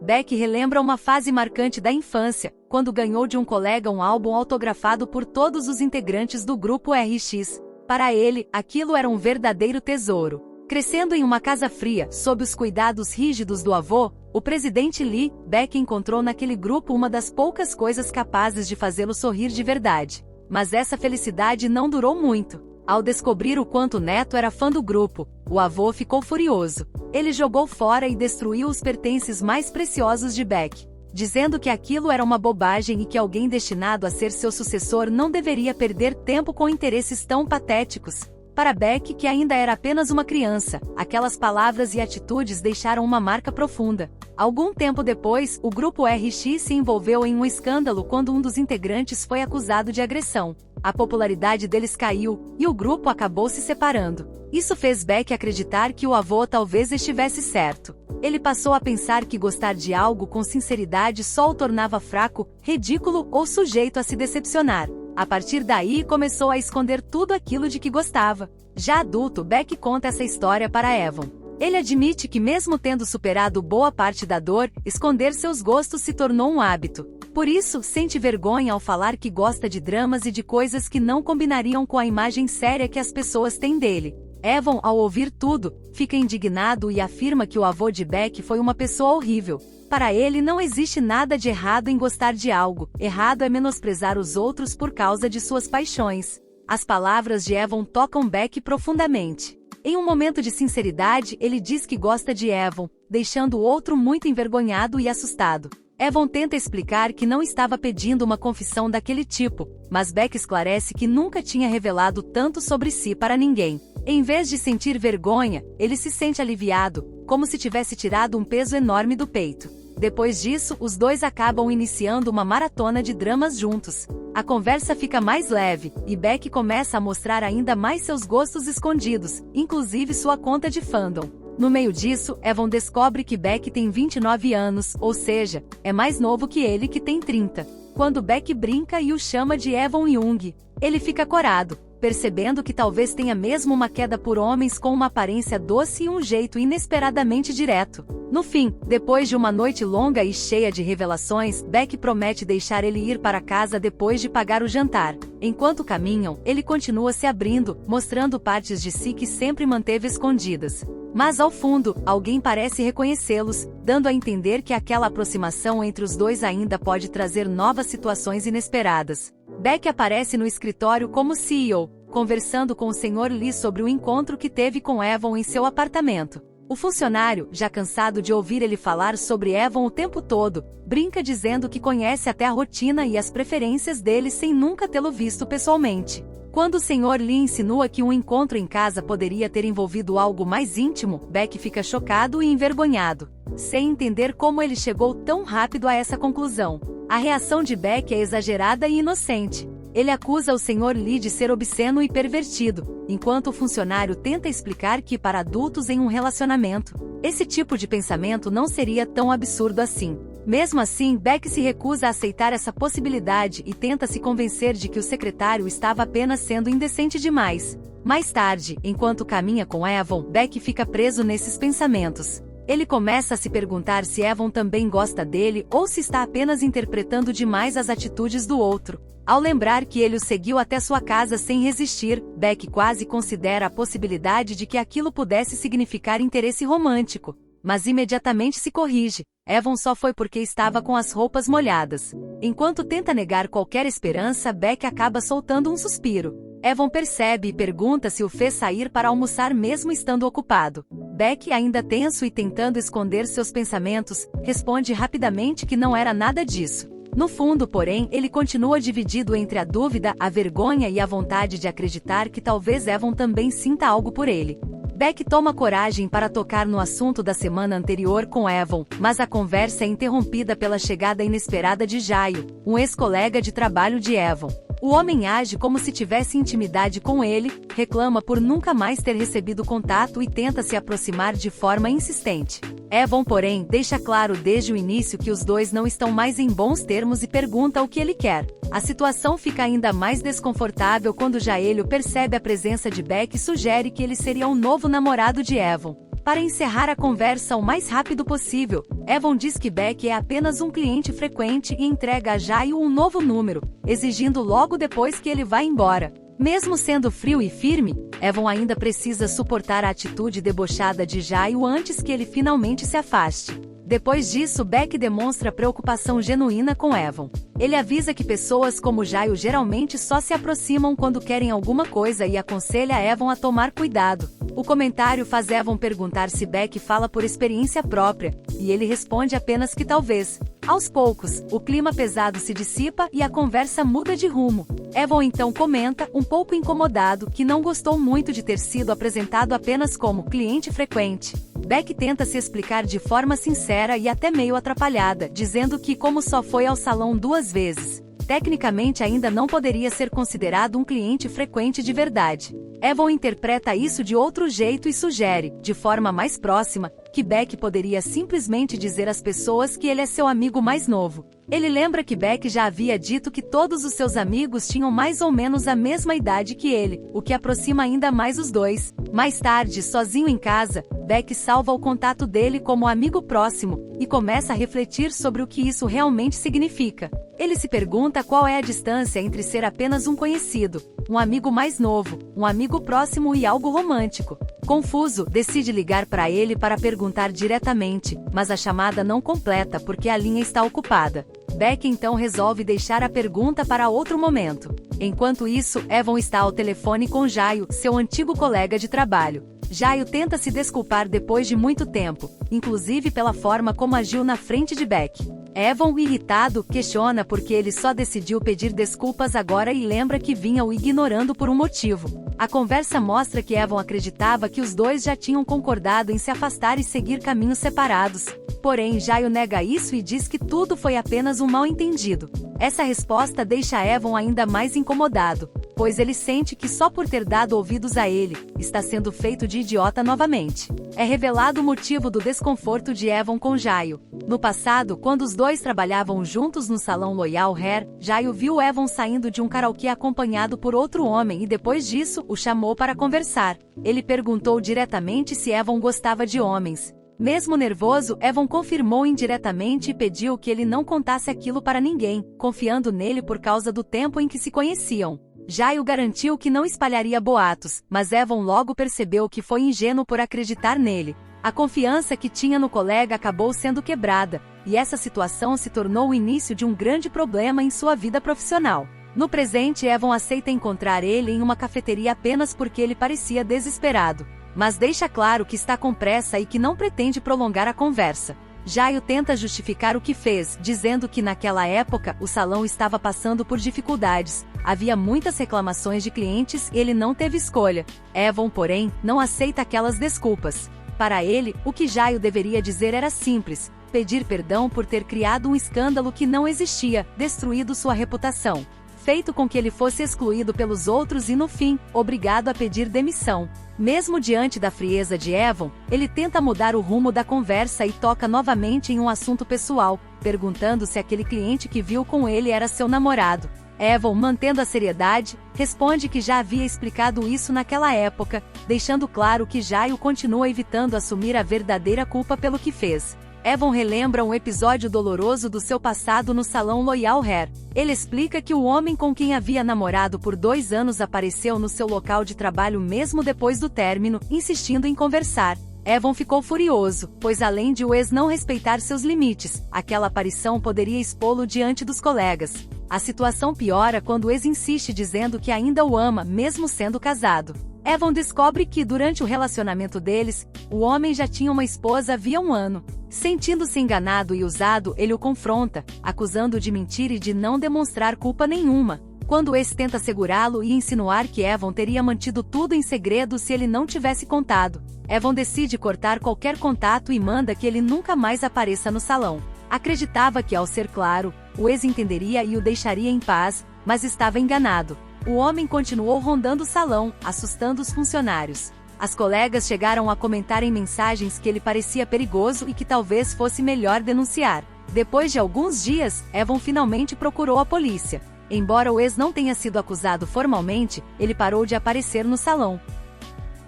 Beck relembra uma fase marcante da infância, quando ganhou de um colega um álbum autografado por todos os integrantes do grupo RX. Para ele, aquilo era um verdadeiro tesouro. Crescendo em uma casa fria, sob os cuidados rígidos do avô, o presidente Lee, Beck encontrou naquele grupo uma das poucas coisas capazes de fazê-lo sorrir de verdade. Mas essa felicidade não durou muito. Ao descobrir o quanto o neto era fã do grupo, o avô ficou furioso. Ele jogou fora e destruiu os pertences mais preciosos de Beck, dizendo que aquilo era uma bobagem e que alguém destinado a ser seu sucessor não deveria perder tempo com interesses tão patéticos. Para Beck, que ainda era apenas uma criança, aquelas palavras e atitudes deixaram uma marca profunda. Algum tempo depois, o grupo RX se envolveu em um escândalo quando um dos integrantes foi acusado de agressão. A popularidade deles caiu, e o grupo acabou se separando. Isso fez Beck acreditar que o avô talvez estivesse certo. Ele passou a pensar que gostar de algo com sinceridade só o tornava fraco, ridículo ou sujeito a se decepcionar. A partir daí começou a esconder tudo aquilo de que gostava. Já adulto, Beck conta essa história para Evan. Ele admite que mesmo tendo superado boa parte da dor, esconder seus gostos se tornou um hábito. Por isso, sente vergonha ao falar que gosta de dramas e de coisas que não combinariam com a imagem séria que as pessoas têm dele. Evan, ao ouvir tudo, fica indignado e afirma que o avô de Beck foi uma pessoa horrível. Para ele não existe nada de errado em gostar de algo, errado é menosprezar os outros por causa de suas paixões. As palavras de Evan tocam Beck profundamente. Em um momento de sinceridade, ele diz que gosta de Evan, deixando o outro muito envergonhado e assustado. Evan tenta explicar que não estava pedindo uma confissão daquele tipo, mas Beck esclarece que nunca tinha revelado tanto sobre si para ninguém. Em vez de sentir vergonha, ele se sente aliviado, como se tivesse tirado um peso enorme do peito. Depois disso, os dois acabam iniciando uma maratona de dramas juntos. A conversa fica mais leve, e Beck começa a mostrar ainda mais seus gostos escondidos, inclusive sua conta de fandom. No meio disso, Evan descobre que Beck tem 29 anos, ou seja, é mais novo que ele que tem 30. Quando Beck brinca e o chama de Evan Young, ele fica corado, percebendo que talvez tenha mesmo uma queda por homens com uma aparência doce e um jeito inesperadamente direto. No fim, depois de uma noite longa e cheia de revelações, Beck promete deixar ele ir para casa depois de pagar o jantar. Enquanto caminham, ele continua se abrindo, mostrando partes de si que sempre manteve escondidas. Mas ao fundo, alguém parece reconhecê-los, dando a entender que aquela aproximação entre os dois ainda pode trazer novas situações inesperadas. Beck aparece no escritório como CEO, conversando com o Sr. Lee sobre o encontro que teve com Evan em seu apartamento. O funcionário, já cansado de ouvir ele falar sobre Evan o tempo todo, brinca dizendo que conhece até a rotina e as preferências dele sem nunca tê-lo visto pessoalmente. Quando o Sr. Lee insinua que um encontro em casa poderia ter envolvido algo mais íntimo, Beck fica chocado e envergonhado, sem entender como ele chegou tão rápido a essa conclusão. A reação de Beck é exagerada e inocente. Ele acusa o Sr. Lee de ser obsceno e pervertido, enquanto o funcionário tenta explicar que para adultos em um relacionamento, esse tipo de pensamento não seria tão absurdo assim. Mesmo assim, Beck se recusa a aceitar essa possibilidade e tenta se convencer de que o secretário estava apenas sendo indecente demais. Mais tarde, enquanto caminha com Evan, Beck fica preso nesses pensamentos. Ele começa a se perguntar se Evan também gosta dele ou se está apenas interpretando demais as atitudes do outro. Ao lembrar que ele o seguiu até sua casa sem resistir, Beck quase considera a possibilidade de que aquilo pudesse significar interesse romântico. Mas imediatamente se corrige. Evan só foi porque estava com as roupas molhadas. Enquanto tenta negar qualquer esperança, Beck acaba soltando um suspiro. Evan percebe e pergunta se o fez sair para almoçar mesmo estando ocupado. Beck, ainda tenso e tentando esconder seus pensamentos, responde rapidamente que não era nada disso. No fundo, porém, ele continua dividido entre a dúvida, a vergonha e a vontade de acreditar que talvez Evan também sinta algo por ele. Beck toma coragem para tocar no assunto da semana anterior com Evan, mas a conversa é interrompida pela chegada inesperada de Jaio, um ex-colega de trabalho de Evan. O homem age como se tivesse intimidade com ele, reclama por nunca mais ter recebido contato e tenta se aproximar de forma insistente. Evan, porém, deixa claro desde o início que os dois não estão mais em bons termos e pergunta o que ele quer. A situação fica ainda mais desconfortável quando Jaelho percebe a presença de Beck e sugere que ele seria o novo namorado de Evan. Para encerrar a conversa o mais rápido possível, Evan diz que Beck é apenas um cliente frequente e entrega a Jaio um novo número, exigindo logo depois que ele vá embora. Mesmo sendo frio e firme, Evan ainda precisa suportar a atitude debochada de Jaio antes que ele finalmente se afaste. Depois disso, Beck demonstra preocupação genuína com Evan. Ele avisa que pessoas como Jaio geralmente só se aproximam quando querem alguma coisa e aconselha Evan a tomar cuidado. O comentário faz Evan perguntar se Beck fala por experiência própria, e ele responde apenas que talvez. Aos poucos, o clima pesado se dissipa e a conversa muda de rumo. Evan então comenta, um pouco incomodado, que não gostou muito de ter sido apresentado apenas como cliente frequente. Beck tenta se explicar de forma sincera e até meio atrapalhada, dizendo que, como só foi ao salão 2 vezes, tecnicamente ainda não poderia ser considerado um cliente frequente de verdade. Evan interpreta isso de outro jeito e sugere, de forma mais próxima, que Beck poderia simplesmente dizer às pessoas que ele é seu amigo mais novo. Ele lembra que Beck já havia dito que todos os seus amigos tinham mais ou menos a mesma idade que ele, o que aproxima ainda mais os dois. Mais tarde, sozinho em casa, Beck salva o contato dele como amigo próximo, e começa a refletir sobre o que isso realmente significa. Ele se pergunta qual é a distância entre ser apenas um conhecido, um amigo mais novo, um amigo próximo e algo romântico. Confuso, decide ligar para ele para perguntar diretamente, mas a chamada não completa porque a linha está ocupada. Beck então resolve deixar a pergunta para outro momento. Enquanto isso, Evan está ao telefone com Jaio, seu antigo colega de trabalho. Jaio tenta se desculpar depois de muito tempo, inclusive pela forma como agiu na frente de Beck. Evan, irritado, questiona por que ele só decidiu pedir desculpas agora e lembra que vinha o ignorando por um motivo. A conversa mostra que Evan acreditava que os dois já tinham concordado em se afastar e seguir caminhos separados. Porém, Jaio nega isso e diz que tudo foi apenas um mal-entendido. Essa resposta deixa Evan ainda mais incomodado, pois ele sente que só por ter dado ouvidos a ele, está sendo feito de idiota novamente. É revelado o motivo do desconforto de Evan com Jaio. No passado, quando os dois trabalhavam juntos no salão Loyal Hair, Jaio viu Evan saindo de um karaokê acompanhado por outro homem e depois disso, o chamou para conversar. Ele perguntou diretamente se Evan gostava de homens. Mesmo nervoso, Evan confirmou indiretamente e pediu que ele não contasse aquilo para ninguém, confiando nele por causa do tempo em que se conheciam. Jaio garantiu que não espalharia boatos, mas Evan logo percebeu que foi ingênuo por acreditar nele. A confiança que tinha no colega acabou sendo quebrada, e essa situação se tornou o início de um grande problema em sua vida profissional. No presente, Evan aceita encontrar ele em uma cafeteria apenas porque ele parecia desesperado, mas deixa claro que está com pressa e que não pretende prolongar a conversa. Jaio tenta justificar o que fez, dizendo que naquela época o salão estava passando por dificuldades, havia muitas reclamações de clientes e ele não teve escolha. Evan, porém, não aceita aquelas desculpas. Para ele, o que Jaio deveria dizer era simples: pedir perdão por ter criado um escândalo que não existia, destruído sua reputação, feito com que ele fosse excluído pelos outros e no fim, obrigado a pedir demissão. Mesmo diante da frieza de Evan, ele tenta mudar o rumo da conversa e toca novamente em um assunto pessoal, perguntando se aquele cliente que viu com ele era seu namorado. Evan, mantendo a seriedade, responde que já havia explicado isso naquela época, deixando claro que Jaio continua evitando assumir a verdadeira culpa pelo que fez. Evan relembra um episódio doloroso do seu passado no salão Loyal Hair. Ele explica que o homem com quem havia namorado por 2 anos apareceu no seu local de trabalho mesmo depois do término, insistindo em conversar. Evan ficou furioso, pois além de o ex não respeitar seus limites, aquela aparição poderia expô-lo diante dos colegas. A situação piora quando o ex insiste dizendo que ainda o ama, mesmo sendo casado. Evan descobre que, durante o relacionamento deles, o homem já tinha uma esposa havia 1 ano. Sentindo-se enganado e usado, ele o confronta, acusando-o de mentir e de não demonstrar culpa nenhuma. Quando o ex tenta segurá-lo e insinuar que Evan teria mantido tudo em segredo se ele não tivesse contado, Evan decide cortar qualquer contato e manda que ele nunca mais apareça no salão. Acreditava que, ao ser claro, o ex entenderia e o deixaria em paz, mas estava enganado. O homem continuou rondando o salão, assustando os funcionários. As colegas chegaram a comentar em mensagens que ele parecia perigoso e que talvez fosse melhor denunciar. Depois de alguns dias, Evan finalmente procurou a polícia. Embora o ex não tenha sido acusado formalmente, ele parou de aparecer no salão.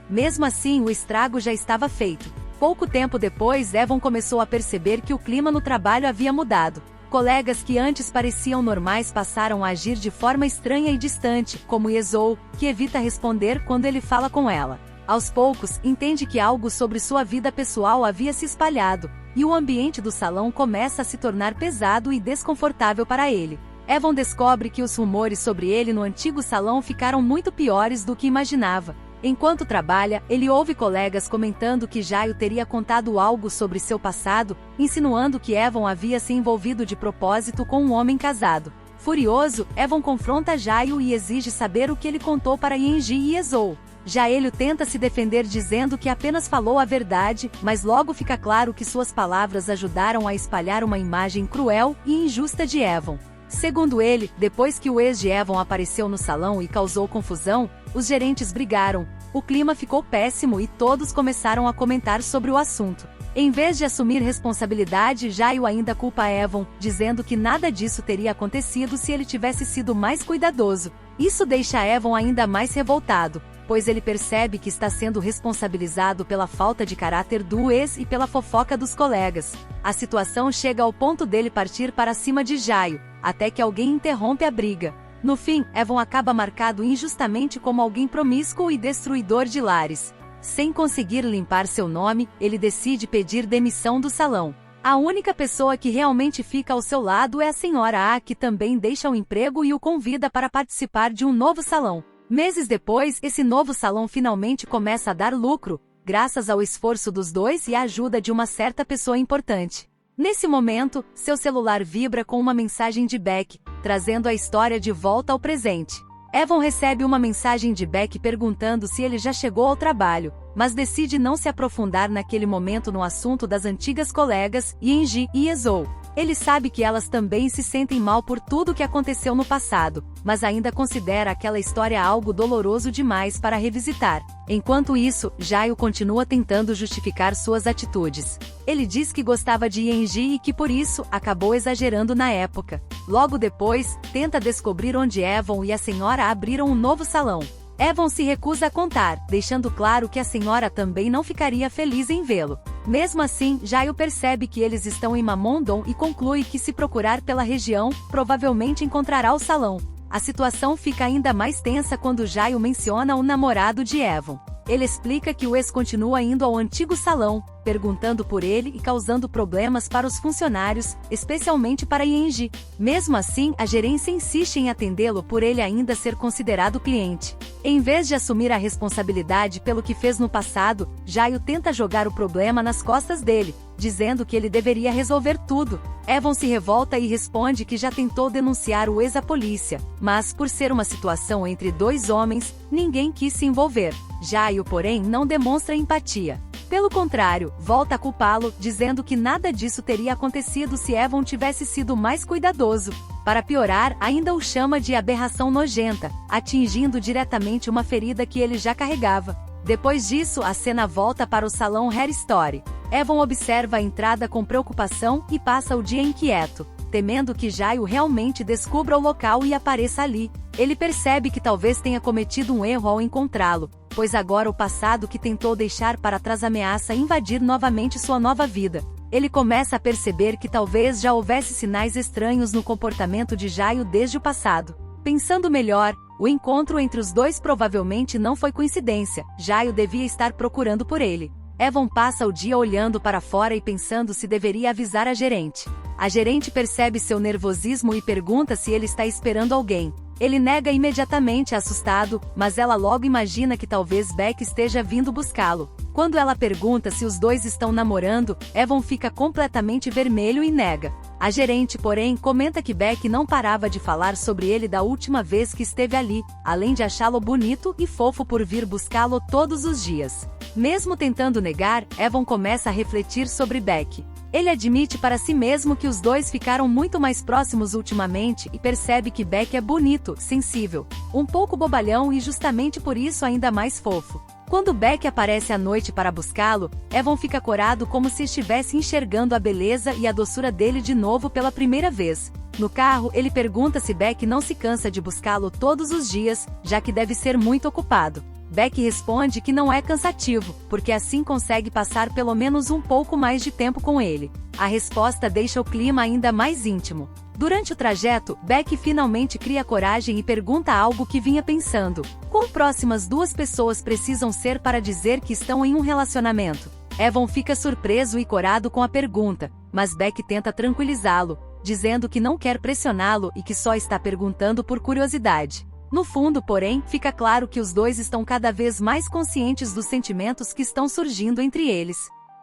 Mesmo assim, o estrago já estava feito. Pouco tempo depois, Evan começou a perceber que o clima no trabalho havia mudado. Colegas que antes pareciam normais passaram a agir de forma estranha e distante, como Yesou, que evita responder quando ele fala com ela. Aos poucos, entende que algo sobre sua vida pessoal havia se espalhado, e o ambiente do salão começa a se tornar pesado e desconfortável para ele. Evan descobre que os rumores sobre ele no antigo salão ficaram muito piores do que imaginava. Enquanto trabalha, ele ouve colegas comentando que Jaio teria contado algo sobre seu passado, insinuando que Evan havia se envolvido de propósito com um homem casado. Furioso, Evan confronta Jaio e exige saber o que ele contou para Yenji e Yesou. Jaelho tenta se defender dizendo que apenas falou a verdade, mas logo fica claro que suas palavras ajudaram a espalhar uma imagem cruel e injusta de Evan. Segundo ele, depois que o ex de Evan apareceu no salão e causou confusão, os gerentes brigaram, o clima ficou péssimo e todos começaram a comentar sobre o assunto. Em vez de assumir responsabilidade, Jaio ainda culpa Evan, dizendo que nada disso teria acontecido se ele tivesse sido mais cuidadoso. Isso deixa Evan ainda mais revoltado, pois ele percebe que está sendo responsabilizado pela falta de caráter do ex e pela fofoca dos colegas. A situação chega ao ponto dele partir para cima de Jaio, até que alguém interrompe a briga. No fim, Evan acaba marcado injustamente como alguém promíscuo e destruidor de lares. Sem conseguir limpar seu nome, ele decide pedir demissão do salão. A única pessoa que realmente fica ao seu lado é a senhora A, que também deixa o emprego e o convida para participar de um novo salão. Meses depois, esse novo salão finalmente começa a dar lucro, graças ao esforço dos dois e à ajuda de uma certa pessoa importante. Nesse momento, seu celular vibra com uma mensagem de Beck, trazendo a história de volta ao presente. Evan recebe uma mensagem de Beck perguntando se ele já chegou ao trabalho, mas decide não se aprofundar naquele momento no assunto das antigas colegas, Yenji e Yesou. Ele sabe que elas também se sentem mal por tudo o que aconteceu no passado, mas ainda considera aquela história algo doloroso demais para revisitar. Enquanto isso, Jaio continua tentando justificar suas atitudes. Ele diz que gostava de Yenji e que por isso, acabou exagerando na época. Logo depois, tenta descobrir onde Evan e a senhora abriram um novo salão. Evan se recusa a contar, deixando claro que a senhora também não ficaria feliz em vê-lo. Mesmo assim, Jaio percebe que eles estão em Mamondon e conclui que se procurar pela região, provavelmente encontrará o salão. A situação fica ainda mais tensa quando Jaio menciona o namorado de Evan. Ele explica que o ex continua indo ao antigo salão, perguntando por ele e causando problemas para os funcionários, especialmente para Yenji. Mesmo assim, a gerência insiste em atendê-lo por ele ainda ser considerado cliente. Em vez de assumir a responsabilidade pelo que fez no passado, Jaio tenta jogar o problema nas costas dele, dizendo que ele deveria resolver tudo. Evan se revolta e responde que já tentou denunciar o ex à polícia, mas por ser uma situação entre dois homens, ninguém quis se envolver. Jaio, porém, não demonstra empatia. Pelo contrário, volta a culpá-lo, dizendo que nada disso teria acontecido se Evan tivesse sido mais cuidadoso. Para piorar, ainda o chama de aberração nojenta, atingindo diretamente uma ferida que ele já carregava. Depois disso, a cena volta para o salão Hair Story. Evan observa a entrada com preocupação e passa o dia inquieto, temendo que Jaio realmente descubra o local e apareça ali. Ele percebe que talvez tenha cometido um erro ao encontrá-lo, pois agora o passado que tentou deixar para trás ameaça invadir novamente sua nova vida. Ele começa a perceber que talvez já houvesse sinais estranhos no comportamento de Jaio desde o passado. Pensando melhor, o encontro entre os dois provavelmente não foi coincidência, Jaio devia estar procurando por ele. Evan passa o dia olhando para fora e pensando se deveria avisar a gerente. A gerente percebe seu nervosismo e pergunta se ele está esperando alguém. Ele nega imediatamente, assustado, mas ela logo imagina que talvez Beck esteja vindo buscá-lo. Quando ela pergunta se os dois estão namorando, Evan fica completamente vermelho e nega. A gerente, porém, comenta que Beck não parava de falar sobre ele da última vez que esteve ali, além de achá-lo bonito e fofo por vir buscá-lo todos os dias. Mesmo tentando negar, Evan começa a refletir sobre Beck. Ele admite para si mesmo que os dois ficaram muito mais próximos ultimamente e percebe que Beck é bonito, sensível, um pouco bobalhão e justamente por isso ainda mais fofo. Quando Beck aparece à noite para buscá-lo, Evan fica corado como se estivesse enxergando a beleza e a doçura dele de novo pela primeira vez. No carro, ele pergunta se Beck não se cansa de buscá-lo todos os dias, já que deve ser muito ocupado. Beck responde que não é cansativo, porque assim consegue passar pelo menos um pouco mais de tempo com ele. A resposta deixa o clima ainda mais íntimo. Durante o trajeto, Beck finalmente cria coragem e pergunta algo que vinha pensando: quão próximas duas pessoas precisam ser para dizer que estão em um relacionamento? Evan fica surpreso e corado com a pergunta, mas Beck tenta tranquilizá-lo, dizendo que não quer pressioná-lo e que só está perguntando por curiosidade. No fundo, porém, fica claro que os dois estão cada vez mais conscientes dos sentimentos que estão surgindo entre eles.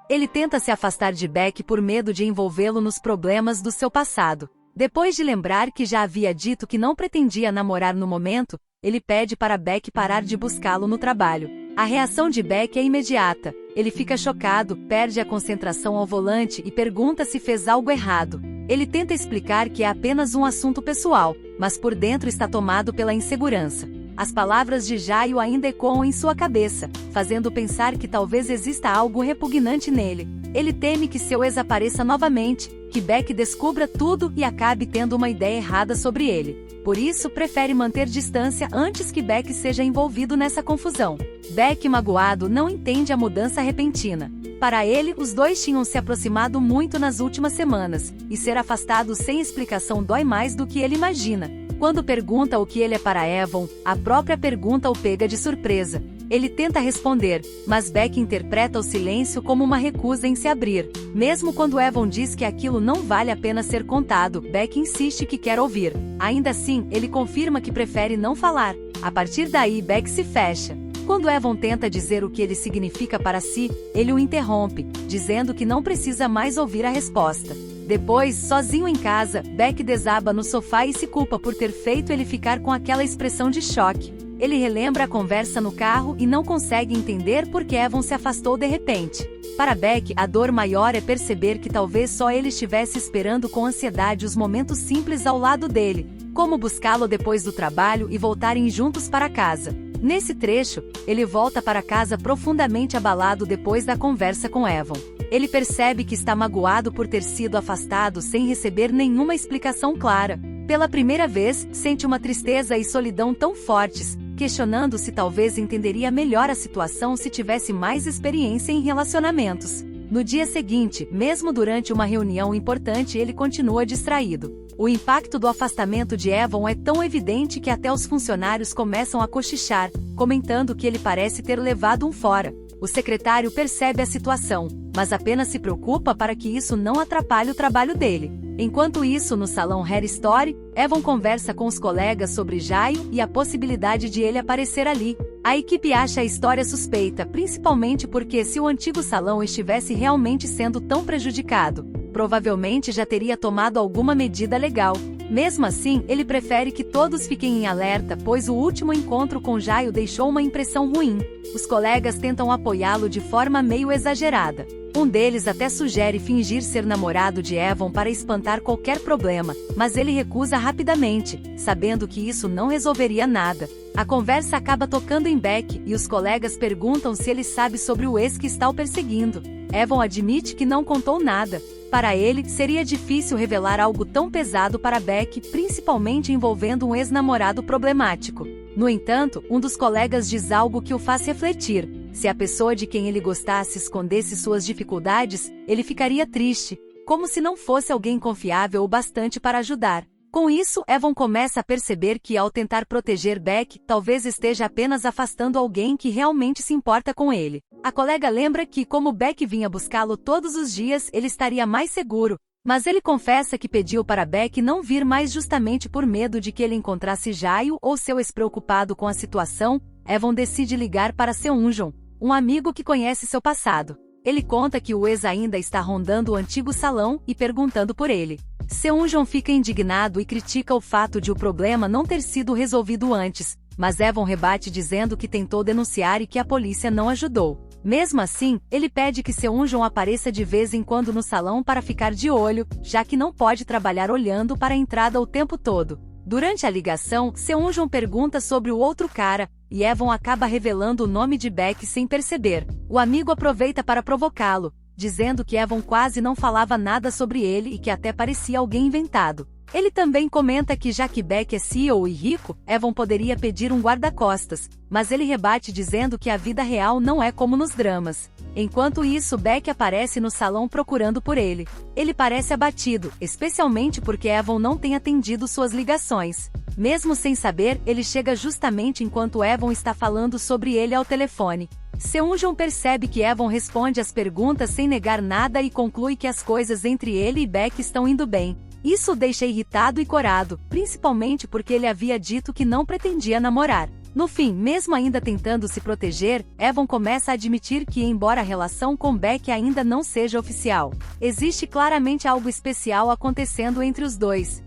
Ele tenta se afastar de Beck por medo de envolvê-lo nos problemas do seu passado. Depois de lembrar que já havia dito que não pretendia namorar no momento, ele pede para Beck parar de buscá-lo no trabalho. A reação de Beck é imediata. Ele fica chocado, perde a concentração ao volante e pergunta se fez algo errado. Ele tenta explicar que é apenas um assunto pessoal, mas por dentro está tomado pela insegurança. As palavras de Jaio ainda ecoam em sua cabeça, fazendo pensar que talvez exista algo repugnante nele. Ele teme que seu ex apareça novamente, que Beck descubra tudo e acabe tendo uma ideia errada sobre ele. Por isso, prefere manter distância antes que Beck seja envolvido nessa confusão. Beck, magoado, não entende a mudança repentina. Para ele, os dois tinham se aproximado muito nas últimas semanas, e ser afastado sem explicação dói mais do que ele imagina. Quando pergunta o que ele é para Evan, a própria pergunta o pega de surpresa. Ele tenta responder, mas Beck interpreta o silêncio como uma recusa em se abrir. Mesmo quando Evan diz que aquilo não vale a pena ser contado, Beck insiste que quer ouvir. Ainda assim, ele confirma que prefere não falar. A partir daí, Beck se fecha. Quando Evan tenta dizer o que ele significa para si, ele o interrompe, dizendo que não precisa mais ouvir a resposta. Depois, sozinho em casa, Beck desaba no sofá e se culpa por ter feito ele ficar com aquela expressão de choque. Ele relembra a conversa no carro e não consegue entender por que Evan se afastou de repente. Para Beck, a dor maior é perceber que talvez só ele estivesse esperando com ansiedade os momentos simples ao lado dele, como buscá-lo depois do trabalho e voltarem juntos para casa. Nesse trecho, ele volta para casa profundamente abalado depois da conversa com Evan. Ele percebe que está magoado por ter sido afastado sem receber nenhuma explicação clara. Pela primeira vez, sente uma tristeza e solidão tão fortes, questionando se talvez entenderia melhor a situação se tivesse mais experiência em relacionamentos. No dia seguinte, mesmo durante uma reunião importante, ele continua distraído. O impacto do afastamento de Evan é tão evidente que até os funcionários começam a cochichar, comentando que ele parece ter levado um fora. O secretário percebe a situação, mas apenas se preocupa para que isso não atrapalhe o trabalho dele. Enquanto isso, no salão Hair Story, Evan conversa com os colegas sobre Jaio e a possibilidade de ele aparecer ali. A equipe acha a história suspeita, principalmente porque se o antigo salão estivesse realmente sendo tão prejudicado, provavelmente já teria tomado alguma medida legal. Mesmo assim, ele prefere que todos fiquem em alerta, pois o último encontro com Jaio deixou uma impressão ruim. Os colegas tentam apoiá-lo de forma meio exagerada. Um deles até sugere fingir ser namorado de Evan para espantar qualquer problema, mas ele recusa rapidamente, sabendo que isso não resolveria nada. A conversa acaba tocando em Beck, e os colegas perguntam se ele sabe sobre o ex que está o perseguindo. Evan admite que não contou nada. Para ele, seria difícil revelar algo tão pesado para Beck, principalmente envolvendo um ex-namorado problemático. No entanto, um dos colegas diz algo que o faz refletir. Se a pessoa de quem ele gostasse escondesse suas dificuldades, ele ficaria triste, como se não fosse alguém confiável o bastante para ajudar. Com isso, Evan começa a perceber que ao tentar proteger Beck, talvez esteja apenas afastando alguém que realmente se importa com ele. A colega lembra que, como Beck vinha buscá-lo todos os dias, ele estaria mais seguro, mas ele confessa que pediu para Beck não vir mais justamente por medo de que ele encontrasse Jaio ou seu ex. Preocupado com a situação, Evan decide ligar para Seunjon, um amigo que conhece seu passado. Ele conta que o ex ainda está rondando o antigo salão e perguntando por ele. Seunjon fica indignado e critica o fato de o problema não ter sido resolvido antes, mas Evan rebate dizendo que tentou denunciar e que a polícia não ajudou. Mesmo assim, ele pede que Seunjon apareça de vez em quando no salão para ficar de olho, já que não pode trabalhar olhando para a entrada o tempo todo. Durante a ligação, Seunjon pergunta sobre o outro cara, e Evan acaba revelando o nome de Beck sem perceber. O amigo aproveita para provocá-lo, dizendo que Evan quase não falava nada sobre ele e que até parecia alguém inventado. Ele também comenta que já que Beck é CEO e rico, Evan poderia pedir um guarda-costas, mas ele rebate dizendo que a vida real não é como nos dramas. Enquanto isso, Beck aparece no salão procurando por ele. Ele parece abatido, especialmente porque Evan não tem atendido suas ligações. Mesmo sem saber, ele chega justamente enquanto Evan está falando sobre ele ao telefone. Seung-joon percebe que Evan responde às perguntas sem negar nada e conclui que as coisas entre ele e Beck estão indo bem. Isso o deixa irritado e corado, principalmente porque ele havia dito que não pretendia namorar. No fim, mesmo ainda tentando se proteger, Evan começa a admitir que, embora a relação com Beck ainda não seja oficial, existe claramente algo especial acontecendo entre os dois.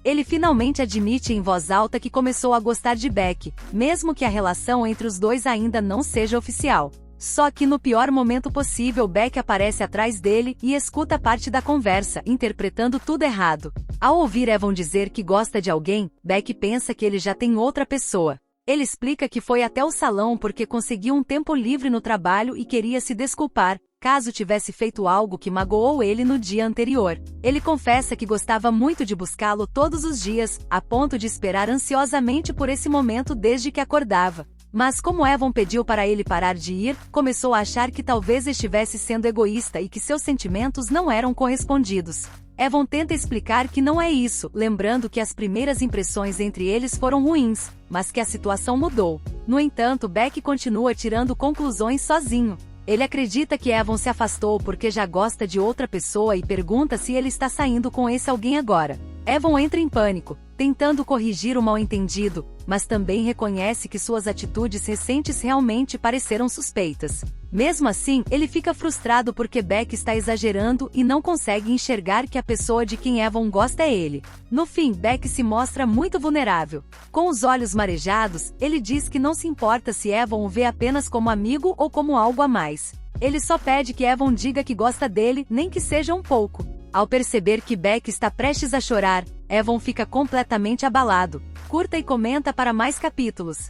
Ele finalmente admite em voz alta que começou a gostar de Beck, mesmo que a relação entre os dois ainda não seja oficial. Só que no pior momento possível, Beck aparece atrás dele e escuta parte da conversa, interpretando tudo errado. Ao ouvir Evan dizer que gosta de alguém, Beck pensa que ele já tem outra pessoa. Ele explica que foi até o salão porque conseguiu um tempo livre no trabalho e queria se desculpar, caso tivesse feito algo que magoou ele no dia anterior. Ele confessa que gostava muito de buscá-lo todos os dias, a ponto de esperar ansiosamente por esse momento desde que acordava. Mas como Evan pediu para ele parar de ir, começou a achar que talvez estivesse sendo egoísta e que seus sentimentos não eram correspondidos. Evan tenta explicar que não é isso, lembrando que as primeiras impressões entre eles foram ruins, mas que a situação mudou. No entanto, Beck continua tirando conclusões sozinho. Ele acredita que Evan se afastou porque já gosta de outra pessoa e pergunta se ele está saindo com esse alguém agora. Evan entra em pânico, tentando corrigir o mal-entendido, mas também reconhece que suas atitudes recentes realmente pareceram suspeitas. Mesmo assim, ele fica frustrado porque Beck está exagerando e não consegue enxergar que a pessoa de quem Evan gosta é ele. No fim, Beck se mostra muito vulnerável. Com os olhos marejados, ele diz que não se importa se Evan o vê apenas como amigo ou como algo a mais. Ele só pede que Evan diga que gosta dele, nem que seja um pouco. Ao perceber que Beck está prestes a chorar, Evan fica completamente abalado. Curta e comenta para mais capítulos.